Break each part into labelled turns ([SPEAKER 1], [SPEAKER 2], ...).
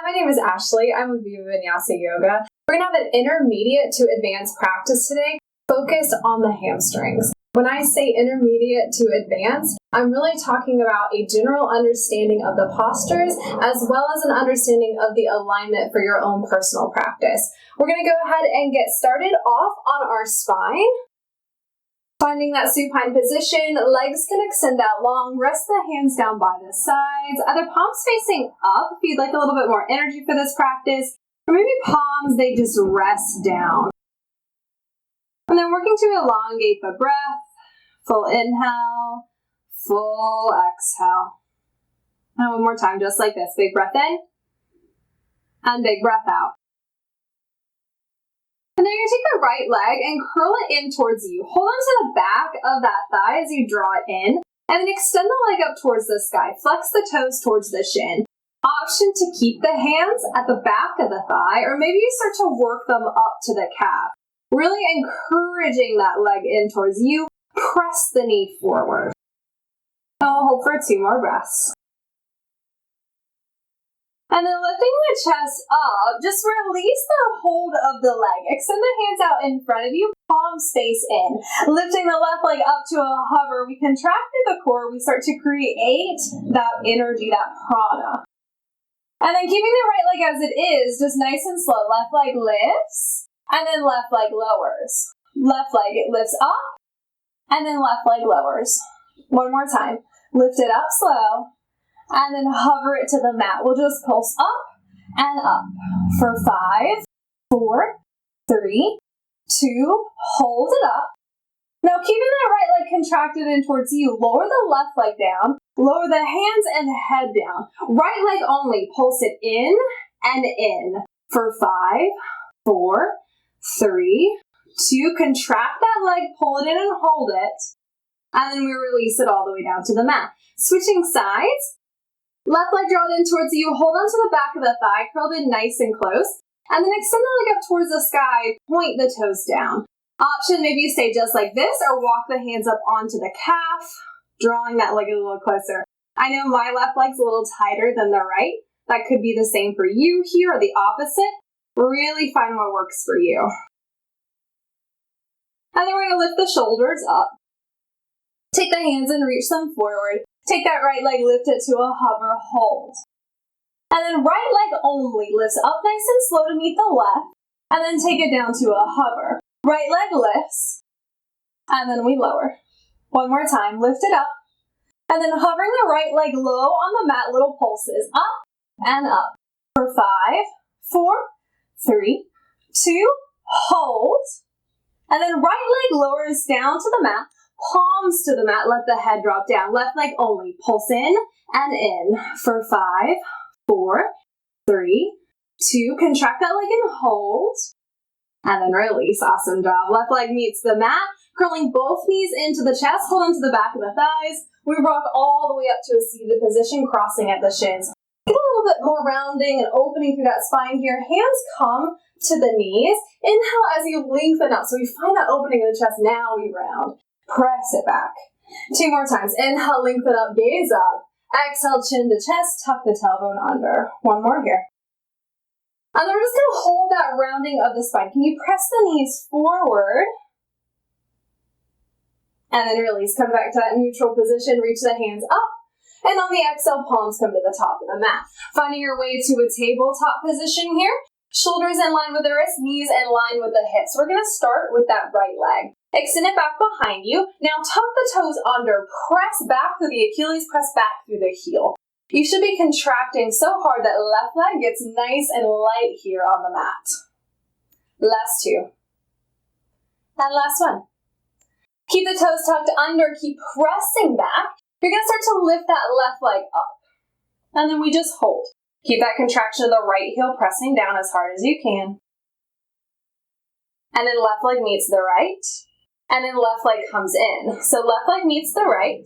[SPEAKER 1] my name is Ashley. I'm with Viva Vinyasa Yoga. We're going to have an intermediate to advanced practice today focused on the hamstrings. When I say intermediate to advanced, I'm really talking about a general understanding of the postures as well as an understanding of the alignment for your own personal practice. We're going to go ahead and get started off on our spine. Finding that supine position, legs can extend out long, rest the hands down by the sides, either palms facing up if you'd like a little bit more energy for this practice, or maybe palms, they just rest down. And then working to elongate the breath, full inhale, full exhale. And one more time, just like this, big breath in, and big breath out. And then you're going to take the right leg and curl it in towards you. Hold on to the back of that thigh as you draw it in, and then extend the leg up towards the sky. Flex the toes towards the shin. Option to keep the hands at the back of the thigh, or maybe you start to work them up to the calf. Really encouraging that leg in towards you. Press the knee forward. And we'll hold for 2 more breaths. And then lifting the chest up, just release the hold of the leg. Extend the hands out in front of you, palms face in. Lifting the left leg up to a hover, we contract through the core, we start to create that energy, that prana. And then keeping the right leg as it is, just nice and slow. Left leg lifts, and then left leg lowers. Left leg, it lifts up, and then left leg lowers. One more time. Lift it up slow. And then hover it to the mat. We'll just pulse up and up for 5, 4, 3, 2, hold it up. Now keeping that right leg contracted in towards you, lower the left leg down, lower the hands and head down. Right leg only, pulse it in and in for 5, 4, 3, 2, contract that leg, pull it in and hold it. And then we release it all the way down to the mat. Switching sides. Left leg drawn in towards you, hold on to the back of the thigh, curled in nice and close, and then extend the leg up towards the sky, point the toes down. Option, maybe you stay just like this, or walk the hands up onto the calf, drawing that leg a little closer. I know my left leg's a little tighter than the right. That could be the same for you here, or the opposite. Really find what works for you. And then we're going to lift the shoulders up. Take the hands and reach them forward. Take that right leg, lift it to a hover, hold. And then right leg only lifts up nice and slow to meet the left, and then take it down to a hover. Right leg lifts, and then we lower. One more time, lift it up, and then hovering the right leg low on the mat, little pulses, up and up. For 5, 4, 3, 2, hold. And then right leg lowers down to the mat, palms to the mat, let the head drop down. Left leg only, pulse in and in for 5, 4, 3, 2, contract that leg and hold, and then release. Awesome job. Left leg meets the mat, curling both knees into the chest, hold on to the back of the thighs. We rock all the way up to a seated position, crossing at the shins. Get a little bit more rounding and opening through that spine here. Hands come to the knees. Inhale as you lengthen up. So we find that opening in the chest. Now we round. Press it back. 2 more times. Inhale, lengthen up, gaze up. Exhale, chin to chest, tuck the tailbone under. 1 more here. And then we're just going to hold that rounding of the spine. Can you press the knees forward? And then release. Come back to that neutral position. Reach the hands up. And on the exhale, palms come to the top of the mat. Finding your way to a tabletop position here. Shoulders in line with the wrists, knees in line with the hips. We're going to start with that right leg. Extend it back behind you. Now tuck the toes under. Press back through the Achilles, press back through the heel. You should be contracting so hard that left leg gets nice and light here on the mat. Last 2. And last 1. Keep the toes tucked under. Keep pressing back. You're going to start to lift that left leg up. And then we just hold. Keep that contraction of the right heel pressing down as hard as you can. And then left leg meets the right. And then left leg comes in. So left leg meets the right.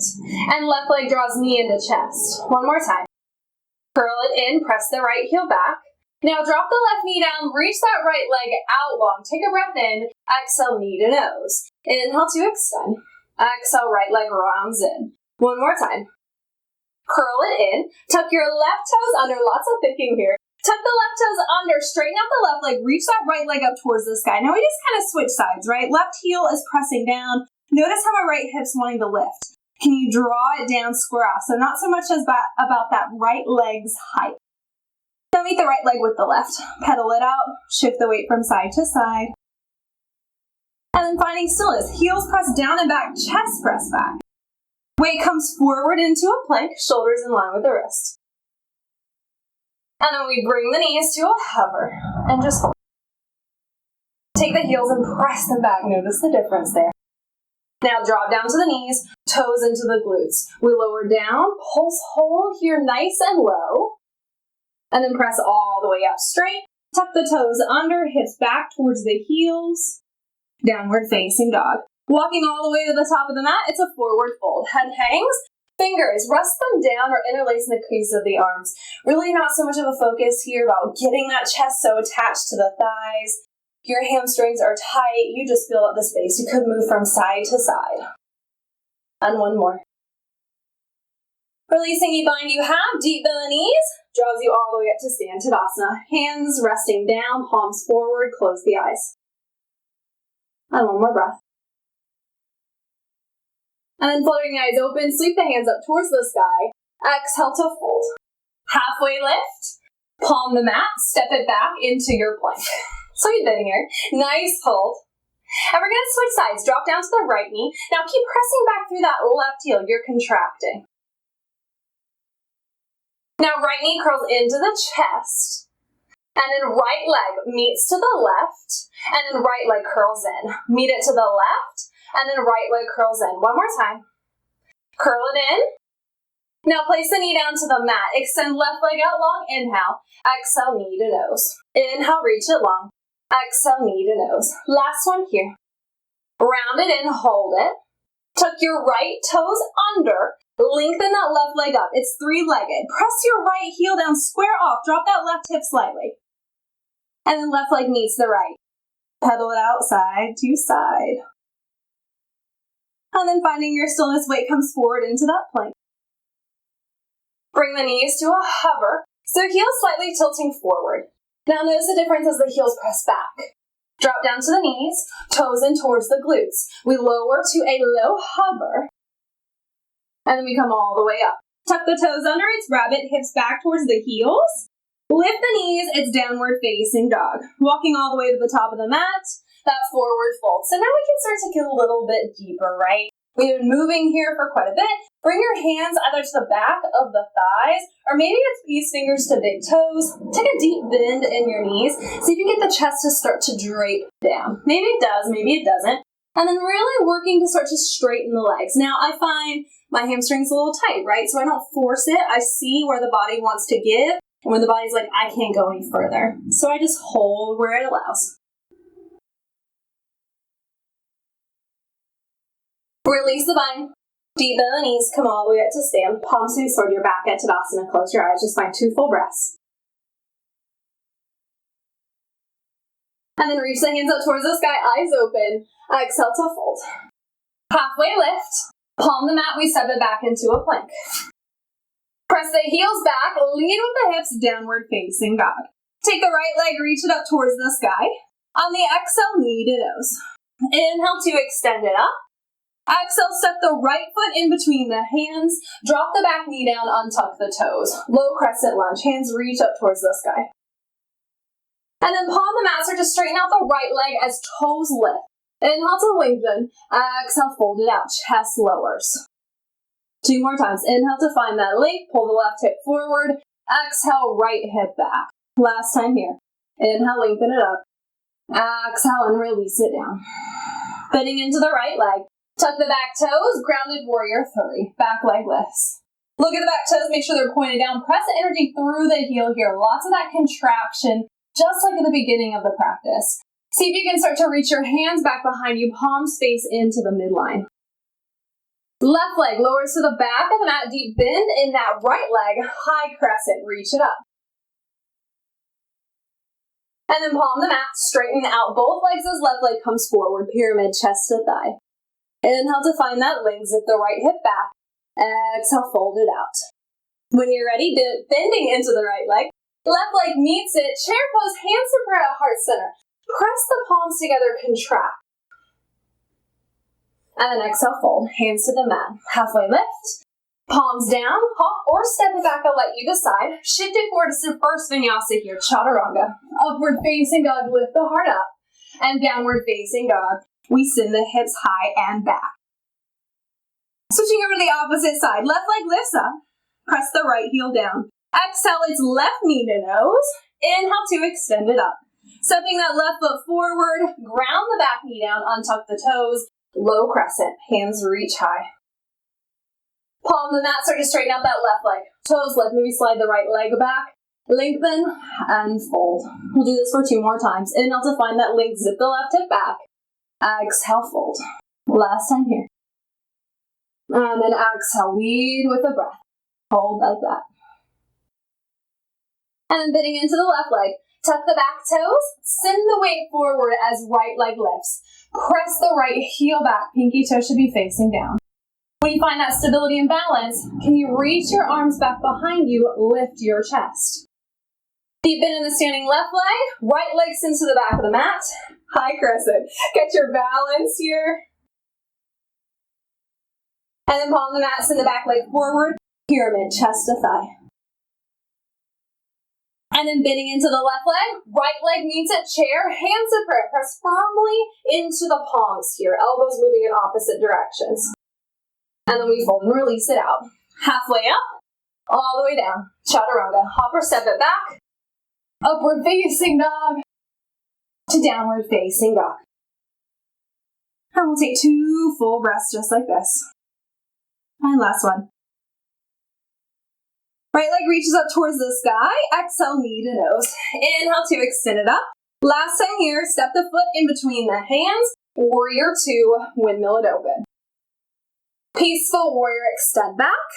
[SPEAKER 1] And left leg draws knee into chest. 1 more time. Curl it in, press the right heel back. Now drop the left knee down, reach that right leg out long. Take a breath in. Exhale, knee to nose. Inhale to extend. Exhale, right leg rounds in. 1 more time. Curl it in. Tuck your left toes under. Lots of thinking here. Tuck the left toes under, straighten out the left leg, reach that right leg up towards the sky. Now we just kind of switch sides, right? Left heel is pressing down. Notice how my right hip's wanting to lift. Can you draw it down square off? So not so much as about that right leg's height. Now meet the right leg with the left. Pedal it out, shift the weight from side to side. And then finding stillness. Heels press down and back, chest press back. Weight comes forward into a plank, shoulders in line with the wrist. And then we bring the knees to a hover and just hold. Take the heels and press them back. Notice the difference there. Now drop down to the knees, toes into the glutes. We lower down, pulse hold here nice and low. And then press all the way up straight. Tuck the toes under, hips back towards the heels. Downward facing dog. Walking all the way to the top of the mat, it's a forward fold. Head hangs, fingers, rest them down or interlace in the crease of the arms. Really not so much of a focus here about getting that chest so attached to the thighs. Your hamstrings are tight, you just fill up the space. You could move from side to side. And one more. Releasing any bind you have, deep bend the knees, draws you all the way up to stand Tadasana. Hands resting down, palms forward, close the eyes. And one more breath. And then fluttering the eyes open, sweep the hands up towards the sky. Exhale to fold. Halfway lift, palm the mat, step it back into your plank. So you've been here. Nice hold. And we're going to switch sides. Drop down to the right knee. Now keep pressing back through that left heel. You're contracting. Now right knee curls into the chest. And then right leg meets to the left. And then right leg curls in. Meet it to the left. And then right leg curls in. One more time. Curl it in. Now place the knee down to the mat. Extend left leg out long. Inhale. Exhale, knee to nose. Inhale, reach it long. Exhale, knee to nose. Last one here. Round it in, hold it. Tuck your right toes under. Lengthen that left leg up. It's three-legged. Press your right heel down, square off. Drop that left hip slightly. And then left leg meets the right. Pedal it out side to side. And then finding your stillness, weight comes forward into that plank. Bring the knees to a hover. So heels slightly tilting forward. Now notice the difference as the heels press back. Drop down to the knees, toes in towards the glutes. We lower to a low hover. And then we come all the way up. Tuck the toes under, it's rabbit, hips back towards the heels. Lift the knees, it's downward facing dog. Walking all the way to the top of the mat, that forward fold. So now we can start to get a little bit deeper, right? We've been moving here for quite a bit. Bring your hands either to the back of the thighs, or maybe it's these fingers to big toes. Take a deep bend in your knees. See if you can get the chest to start to drape down. Maybe it does, maybe it doesn't. And then really working to start to straighten the legs. Now I find my hamstring's a little tight, right? So I don't force it. I see where the body wants to give, and when the body's like, I can't go any further. So I just hold where it allows. Release the bind. Deep bend the knees, come all the way up to stand. Palms face toward your back at Tadasana. Close your eyes, just find 2 full breaths. And then reach the hands up towards the sky, eyes open. Exhale to fold. Halfway lift. Palm the mat, we step it back into a plank. Press the heels back, lean with the hips, downward facing dog. Take the right leg, reach it up towards the sky. On the exhale, knee to nose. Inhale to extend it up. Exhale, step the right foot in between the hands. Drop the back knee down, untuck the toes. Low crescent lunge, hands reach up towards the sky. And then palm the mat, start to straighten out the right leg as toes lift. Inhale to lengthen. Exhale, fold it out, chest lowers. 2 more times. Inhale to find that length, pull the left hip forward. Exhale, right hip back. Last time here. Inhale, lengthen it up. Exhale, and release it down. Bending into the right leg. Tuck the back toes, grounded warrior 3. Back leg lifts. Look at the back toes, make sure they're pointed down. Press the energy through the heel here. Lots of that contraction, just like at the beginning of the practice. See if you can start to reach your hands back behind you, palms face into the midline. Left leg lowers to the back of the mat, deep bend in that right leg, high crescent, reach it up. And then palm the mat, straighten out both legs as left leg comes forward, pyramid, chest to thigh. Inhale to find that length, zip the right hip back. Exhale, fold it out. When you're ready, bending into the right leg, Left leg meets it. Chair pose, hands to prayer at heart center. Press the palms together, contract. And then exhale, fold. Hands to the mat. Halfway lift. Palms down, hop or step it back, I'll let you decide. Shift it forward to the first vinyasa here, chaturanga. Upward facing dog, lift the heart up. And downward facing dog, we send the hips high and back. Switching over to the opposite side, left leg lifts up. Press the right heel down. Exhale, it's left knee to nose. Inhale to extend it up. Stepping that left foot forward, ground the back knee down, untuck the toes, low crescent, hands reach high. Palm the mat, start to straighten out that left leg. Toes lift, maybe slide the right leg back. Lengthen and fold. We'll do this for 2 more times. Inhale to find that length, zip the left hip back. Exhale, fold. Last time here. And then exhale, lead with a breath. Hold like that. And then bending into the left leg. Tuck the back toes. Send the weight forward as right leg lifts. Press the right heel back. Pinky toe should be facing down. When you find that stability and balance, can you reach your arms back behind you, lift your chest? Deep bend in the standing left leg, right leg sends to the back of the mat, high crescent. Get your balance here. And then palm the mat, send the back leg forward, pyramid, chest to thigh. And then bending into the left leg, right leg meets at chair, hands to prayer. Press firmly into the palms here, elbows moving in opposite directions. And then we fold and release it out. Halfway up, all the way down. Chaturanga. Hop or step it back. Upward facing dog to downward facing dog. And we'll take 2 full breaths just like this. And last one. Right leg reaches up towards the sky. Exhale, knee to nose. Inhale to extend it up. Last time here, step the foot in between the hands. Warrior 2, windmill it open. Peaceful warrior, extend back.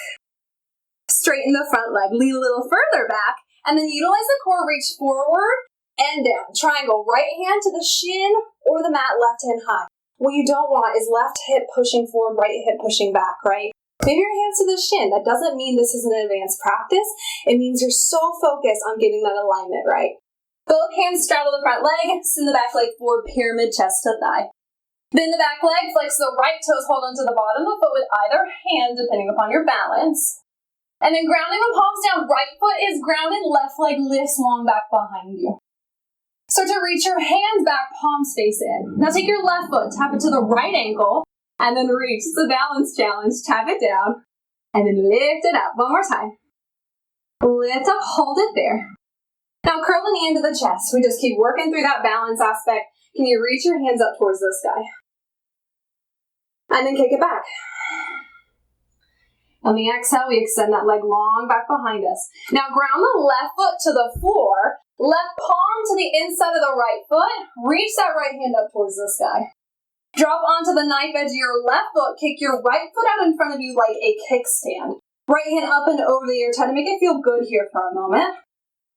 [SPEAKER 1] Straighten the front leg, lean a little further back, and then utilize the core, reach forward and down. Triangle, right hand to the shin or the mat, left hand high. What you don't want is left hip pushing forward, right hip pushing back, right? Move your hands to the shin. That doesn't mean this is an advanced practice. It means you're so focused on getting that alignment right. Both hands straddle the front leg, send the back leg forward, pyramid, chest to thigh. Bend the back leg, flex the right toes, hold onto the bottom of the foot with either hand, depending upon your balance. And then grounding the palms down, right foot is grounded, left leg lifts long back behind you. Start to reach your hands back, palms face in. Now take your left foot, tap it to the right ankle, and then reach. It's a balance challenge. Tap it down, and then lift it up. One more time. Lift up, hold it there. Now curl the knee into the chest. We just keep working through that balance aspect. Can you reach your hands up towards the sky? And then kick it back. On the exhale, we extend that leg long back behind us. Now ground the left foot to the floor, left palm to the inside of the right foot, reach that right hand up towards the sky. Drop onto the knife edge of your left foot, kick your right foot out in front of you like a kickstand. Right hand up and over the ear, try to make it feel good here for a moment.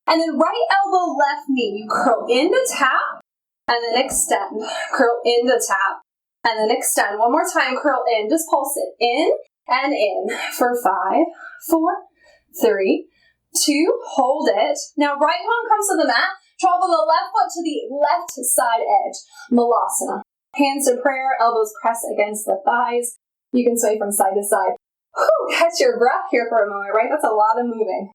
[SPEAKER 1] And then right elbow, left knee, you curl into tap, and then extend. Curl into tap. And then extend. One more time, curl in. Just pulse it in and in for 5, 4, 3, 2. Hold it. Now right palm comes to the mat. Travel the left foot to the left side edge. Malasana. Hands to prayer. Elbows press against the thighs. You can sway from side to side. Whew, catch your breath here for a moment, right? That's a lot of moving.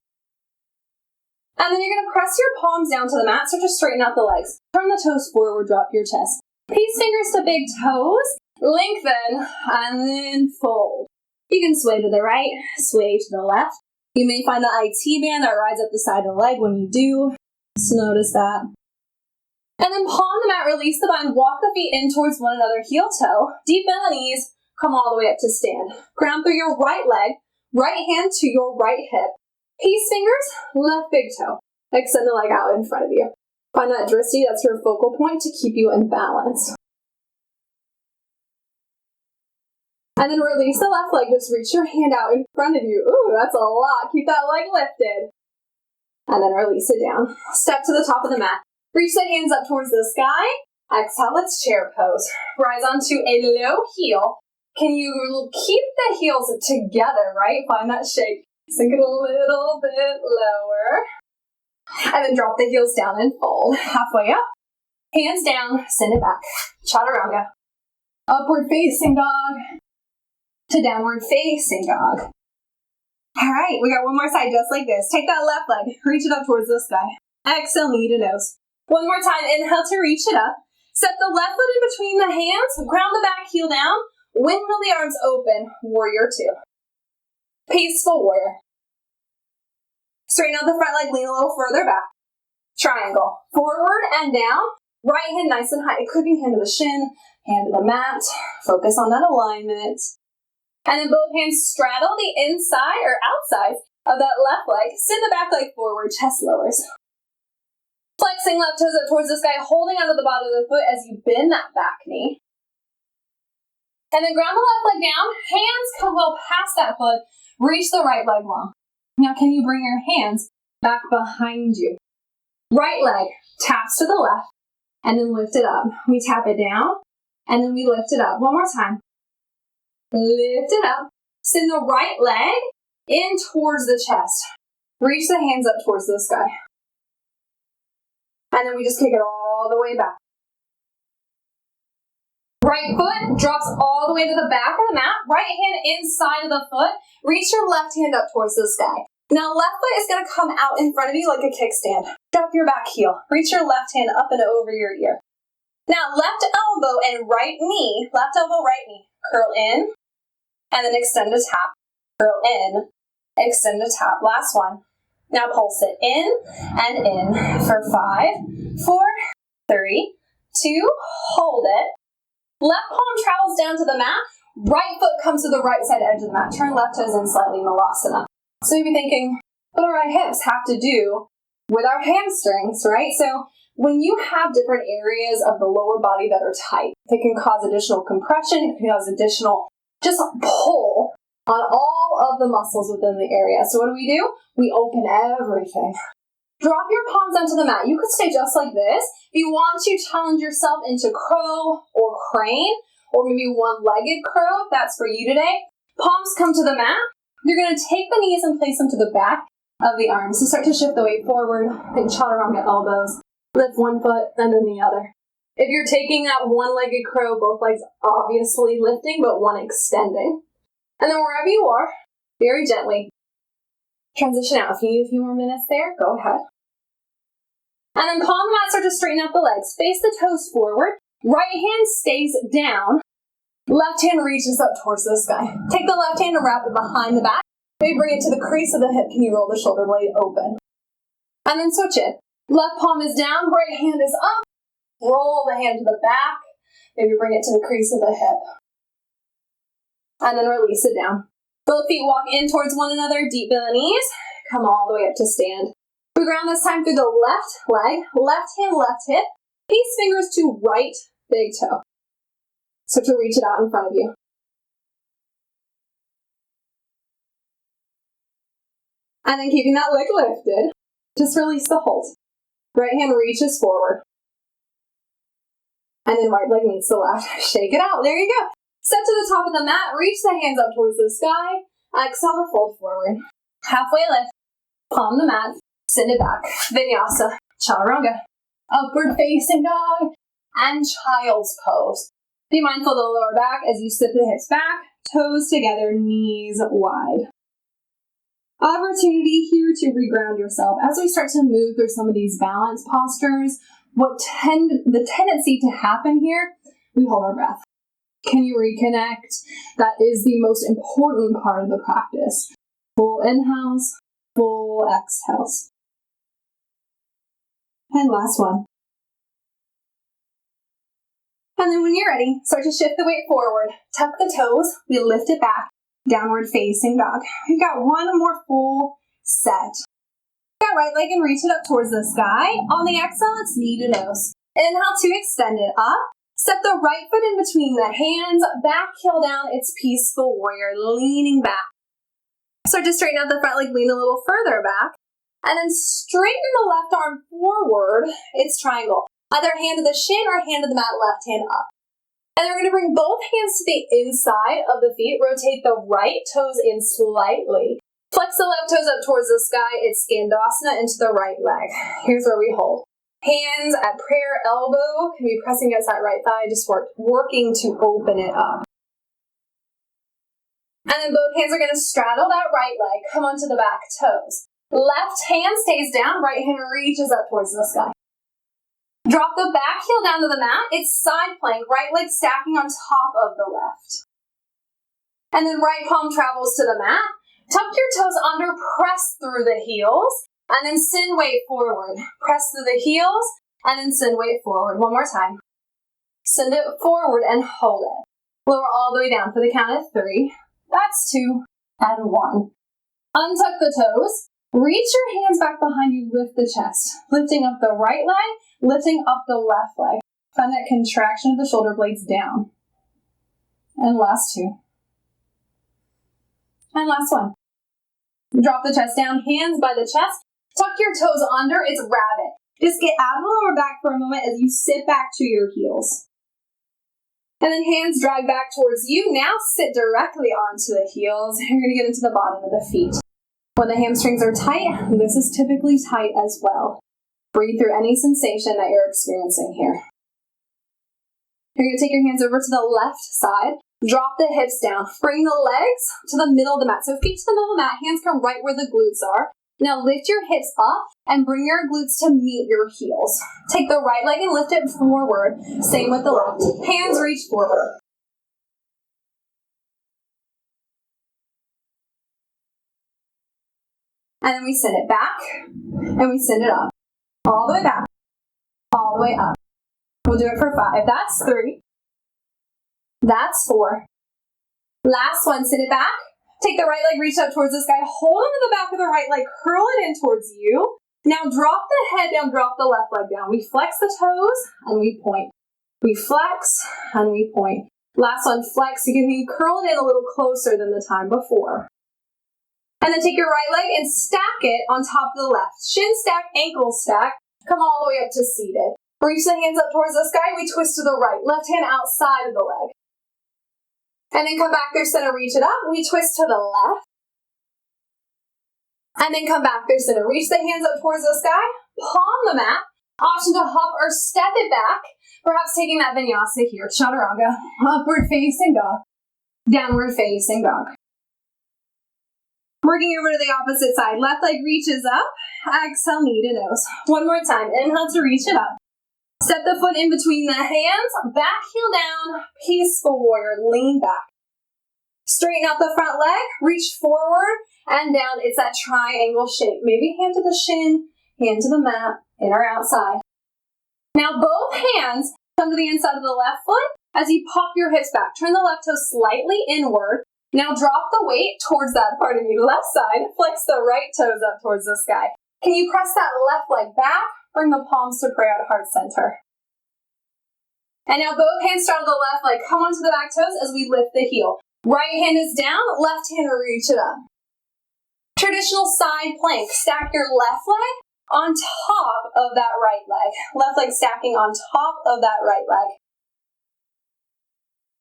[SPEAKER 1] And then you're going to press your palms down to the mat. So just straighten out the legs. Turn the toes forward. Drop your chest. Peace fingers to big toes, lengthen, and then fold. You can sway to the right, sway to the left. You may find the IT band that rides up the side of the leg when you do. Just notice that. And then palm the mat, release the bind, walk the feet in towards one another, heel toe, deep bend the knees, come all the way up to stand. Ground through your right leg, right hand to your right hip. Peace fingers, left big toe. Extend the leg out in front of you. Find that drishti, that's your focal point to keep you in balance. And then release the left leg, just reach your hand out in front of you. Ooh, that's a lot. Keep that leg lifted. And then release it down. Step to the top of the mat. Reach the hands up towards the sky. Exhale, let's chair pose. Rise onto a low heel. Can you keep the heels together, right? Find that shake. Sink it a little bit lower. And then drop the heels down and fold. Halfway up. Hands down, send it back. Chaturanga. Upward facing dog to downward facing dog. All right, we got one more side just like this. Take that left leg, reach it up towards the sky. Exhale, knee to nose. One more time, inhale to reach it up. Set the left foot in between the hands, ground the back heel down, windmill the arms open, warrior two. Peaceful warrior. Straighten out the front leg, lean a little further back. Triangle. Forward and down. Right hand nice and high. It could be hand to the shin, hand to the mat. Focus on that alignment. And then both hands straddle the inside or outside of that left leg. Send the back leg forward, chest lowers. Flexing left toes up towards the sky, holding onto the bottom of the foot as you bend that back knee. And then ground the left leg down. Hands come well past that foot. Reach the right leg long. Now can you bring your hands back behind you? Right leg taps to the left. And then lift it up. We tap it down, and then we lift it up. One more time. Lift it up. Send the right leg in towards the chest. Reach the hands up towards the sky. And then we just kick it all the way back. Right foot drops all the way to the back of the mat. Right hand inside of the foot. Reach your left hand up towards the sky. Now left foot is going to come out in front of you like a kickstand. Drop your back heel. Reach your left hand up and over your ear. Now left elbow and right knee, left elbow, right knee. Curl in and then extend a tap. Curl in, extend a tap. Last one. Now pulse it in and in for 5, 4, 3, 2, hold it. Left palm travels down to the mat. Right foot comes to the right side edge of the mat. Turn left toes in slightly, Malasana. So you'd be thinking, what do our hips have to do with our hamstrings, right? So when you have different areas of the lower body that are tight, it can cause additional compression, it can cause additional just pull on all of the muscles within the area. So what do? We open everything. Drop your palms onto the mat. You could stay just like this. If you want to challenge yourself into crow or crane, or maybe one-legged crow, if that's for you today. Palms come to the mat. You're going to take the knees and place them to the back of the arms. So start to shift the weight forward. Think chaturanga elbows. Lift one foot and then the other. If you're taking that one-legged crow, both legs obviously lifting, but one extending. And then wherever you are, very gently, transition out. If you need a few more minutes there, go ahead. And then palm the mat, start to straighten out the legs. Face the toes forward. Right hand stays down. Left hand reaches up towards the sky. Take the left hand and wrap it behind the back. Maybe bring it to the crease of the hip. Can you roll the shoulder blade open? And then switch it. Left palm is down, right hand is up. Roll the hand to the back. Maybe bring it to the crease of the hip. And then release it down. Both feet walk in towards one another, deep bend the knees. Come all the way up to stand. We ground this time through the left leg, left hand, left hip. Peace fingers to right big toe. So to reach it out in front of you. And then keeping that leg lifted, just release the hold. Right hand reaches forward. And then right leg meets the left. Shake it out. There you go. Step to the top of the mat. Reach the hands up towards the sky. Exhale to fold forward. Halfway lift. Palm the mat. Send it back. Vinyasa. Chaturanga. Upward facing dog. And child's pose. Be mindful of the lower back as you sit the hips back. Toes together. Knees wide. Opportunity here to reground yourself. As we start to move through some of these balance postures, the tendency to happen here, we hold our breath. Can you reconnect? That is the most important part of the practice. Full inhales, full exhales. And last one. And then when you're ready, start to shift the weight forward. Tuck the toes, we lift it back. Downward facing dog. We've got one more full set. Got right leg and reach it up towards the sky. On the exhale, it's knee to nose. Inhale to extend it up. Step the right foot in between the hands. Back heel down. It's peaceful warrior. Leaning back. Start to straighten out the front leg. Lean a little further back. And then straighten the left arm forward. It's triangle. Either hand to the shin or hand to the mat. Left hand up. And then we're going to bring both hands to the inside of the feet. Rotate the right toes in slightly. Flex the left toes up towards the sky. It's Skandasana into the right leg. Here's where we hold. Hands at prayer elbow. Can be pressing against that right thigh. Just working to open it up. And then both hands are going to straddle that right leg. Come onto the back toes. Left hand stays down. Right hand reaches up towards the sky. Drop the back heel down to the mat. It's side plank. Right leg stacking on top of the left. And then right palm travels to the mat. Tuck your toes under. Press through the heels. And then send weight forward. Press through the heels. And then send weight forward. One more time. Send it forward and hold it. Lower all the way down for the count of 3. That's 2 and 1. Untuck the toes. Reach your hands back behind you. Lift the chest. Lifting up the right leg. Lifting up the left leg. Find that contraction of the shoulder blades down. And last 2. And last 1. Drop the chest down. Hands by the chest. Tuck your toes under. It's rabbit. Just get out of the lower back for a moment as you sit back to your heels. And then hands drag back towards you. Now sit directly onto the heels. You're going to get into the bottom of the feet. When the hamstrings are tight, this is typically tight as well. Breathe through any sensation that you're experiencing here. You're going to take your hands over to the left side. Drop the hips down. Bring the legs to the middle of the mat. So feet to the middle of the mat. Hands come right where the glutes are. Now lift your hips up and bring your glutes to meet your heels. Take the right leg and lift it forward. Same with the left. Hands reach forward. And then we send it back and we send it up. All the way back. All the way up. We'll do it for 5. That's 3. That's 4. Last one, send it back. Take the right leg, reach up towards the sky. Hold onto the back of the right leg. Curl it in towards you. Now drop the head down, drop the left leg down. We flex the toes and we point. We flex and we point. Last one, flex. You can curl it in a little closer than the time before. And then take your right leg and stack it on top of the left. Shin stack, ankle stack. Come all the way up to seated. Reach the hands up towards the sky. We twist to the right. Left hand outside of the leg. And then come back through center, reach it up. We twist to the left. And then come back through center. Reach the hands up towards the sky. Palm the mat. Option to hop or step it back. Perhaps taking that vinyasa here. Chaturanga. Upward facing dog. Downward facing dog. Working over to the opposite side. Left leg reaches up. Exhale, knee to nose. One more time. Inhale to reach it up. Step the foot in between the hands. Back heel down. Peaceful warrior. Lean back. Straighten out the front leg. Reach forward and down. It's that triangle shape. Maybe hand to the shin, hand to the mat, in or outside. Now both hands come to the inside of the left foot as you pop your hips back. Turn the left toe slightly inward. Now drop the weight towards that part of your left side. Flex the right toes up towards the sky. Can you press that left leg back? Bring the palms to prayer at heart center. And now both hands straddle the left leg. Come onto the back toes as we lift the heel. Right hand is down, left hand reach it up. Traditional side plank. Stack your left leg on top of that right leg. Left leg stacking on top of that right leg.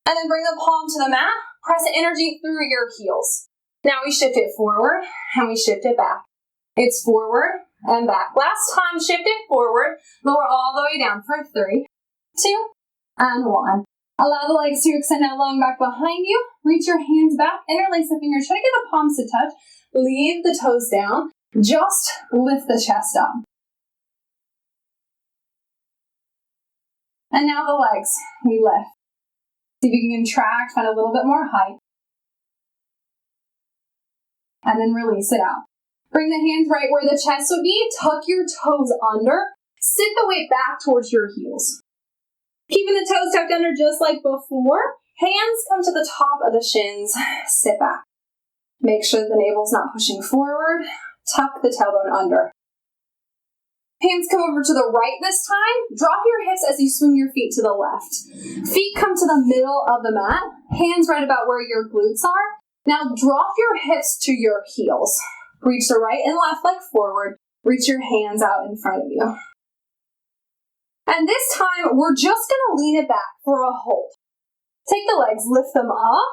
[SPEAKER 1] And then bring the palm to the mat. Press energy through your heels. Now we shift it forward and we shift it back. It's forward and back. Last time, shift it forward. Lower all the way down for 3, 2, and 1. Allow the legs to extend out long back behind you. Reach your hands back. Interlace the fingers. Try to get the palms to touch. Leave the toes down. Just lift the chest up. And now the legs. We lift. See if you can contract, find a little bit more height. And then release it out. Bring the hands right where the chest would be. Tuck your toes under. Sit the weight back towards your heels. Keeping the toes tucked under just like before. Hands come to the top of the shins. Sit back. Make sure the navel's not pushing forward. Tuck the tailbone under. Hands come over to the right this time. Drop your hips as you swing your feet to the left. Feet come to the middle of the mat. Hands right about where your glutes are. Now drop your hips to your heels. Reach the right and left leg forward. Reach your hands out in front of you. And this time, we're just going to lean it back for a hold. Take the legs, lift them up,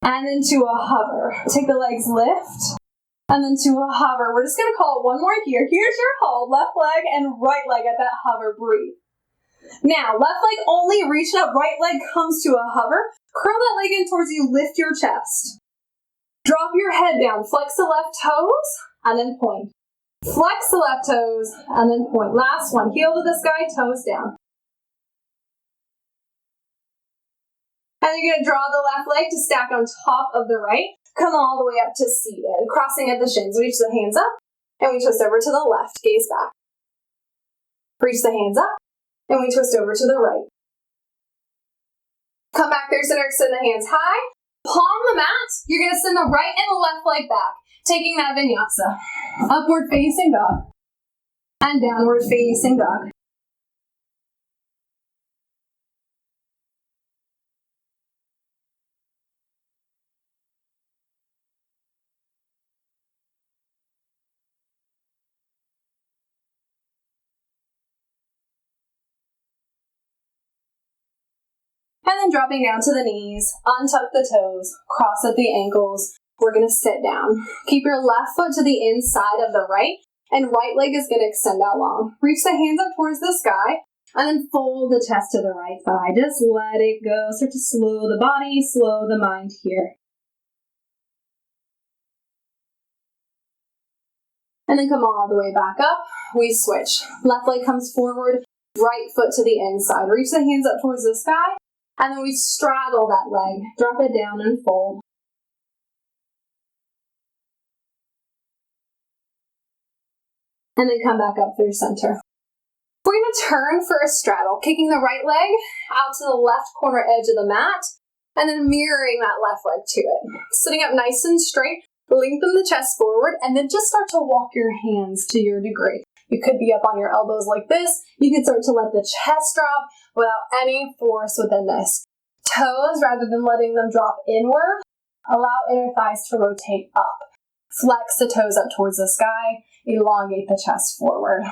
[SPEAKER 1] and then to a hover. Take the legs, lift, And then to a hover. We're just going to call it one more here. Here's your hold. Left leg and right leg at that hover. Breathe. Now, left leg only, reach it up. Right leg comes to a hover. Curl that leg in towards you. Lift your chest. Drop your head down. Flex the left toes and then point. Flex the left toes and then point. Last one. Heel to the sky, toes down. And you're going to draw the left leg to stack on top of the right. Come all the way up to seated, crossing at the shins. Reach the hands up, and we twist over to the left, gaze back. Reach the hands up, and we twist over to the right. Come back through center, extend the hands high. Palm the mat. You're going to send the right and the left leg back, taking that vinyasa. Upward facing dog, and downward facing dog. And then dropping down to the knees, untuck the toes, cross at the ankles. We're going to sit down. Keep your left foot to the inside of the right, and right leg is going to extend out long. Reach the hands up towards the sky, and then fold the chest to the right thigh. Just let it go. Start to slow the body, slow the mind here. And then come all the way back up. We switch. Left leg comes forward, right foot to the inside. Reach the hands up towards the sky. And then we straddle that leg, drop it down and fold. And then come back up through center. We're going to turn for a straddle, kicking the right leg out to the left corner edge of the mat, and then mirroring that left leg to it. Sitting up nice and straight, lengthen the chest forward, and then just start to walk your hands to your degree. You could be up on your elbows like this. You can start to let the chest drop without any force within this. Toes, rather than letting them drop inward, allow inner thighs to rotate up. Flex the toes up towards the sky. Elongate the chest forward.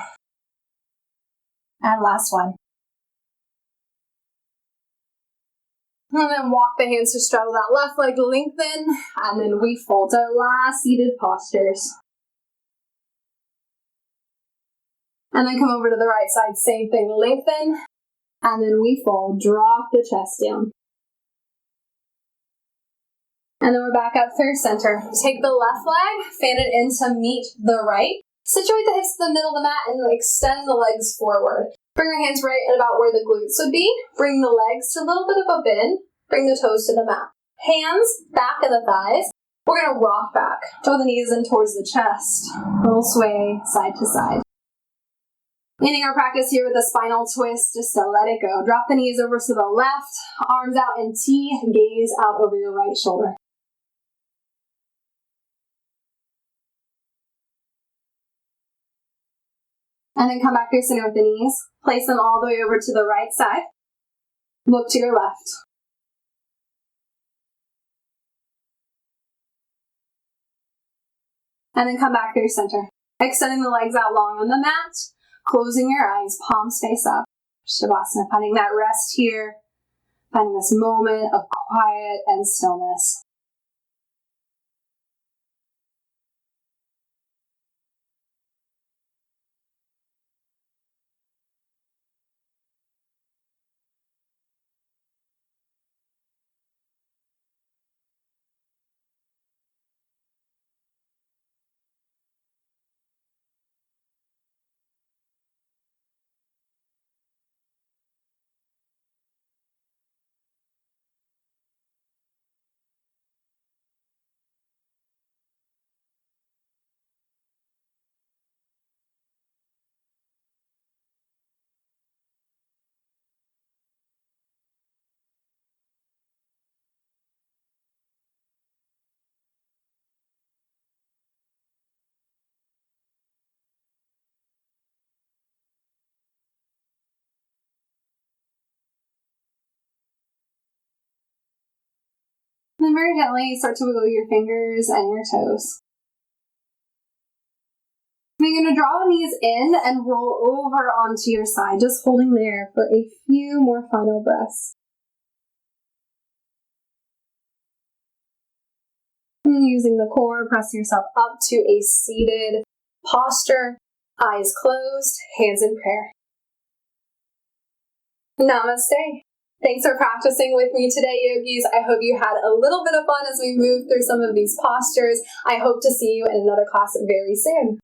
[SPEAKER 1] And last one. And then walk the hands to straddle that left leg, lengthen, and then we fold to our last seated postures. And then come over to the right side, same thing, lengthen, and then we fold, drop the chest down. And then we're back up through center. Take the left leg, fan it in to meet the right. Situate the hips in the middle of the mat and extend the legs forward. Bring your hands right at about where the glutes would be. Bring the legs to a little bit of a bend. Bring the toes to the mat. Hands back of the thighs. We're going to rock back. Draw the knees in towards the chest. Little sway side to side. Ending our practice here with a spinal twist, just to let it go. Drop the knees over to the left, arms out in T, gaze out over your right shoulder. And then come back to your center with the knees. Place them all the way over to the right side. Look to your left. And then come back to your center. Extending the legs out long on the mat. Closing your eyes, palms face up. Shavasana, finding that rest here. Finding this moment of quiet and stillness. And then very gently start to wiggle your fingers and your toes. Then you're going to draw the knees in and roll over onto your side, just holding there for a few more final breaths. Using the core, press yourself up to a seated posture, eyes closed, hands in prayer. Namaste. Thanks for practicing with me today, yogis. I hope you had a little bit of fun as we move through some of these postures. I hope to see you in another class very soon.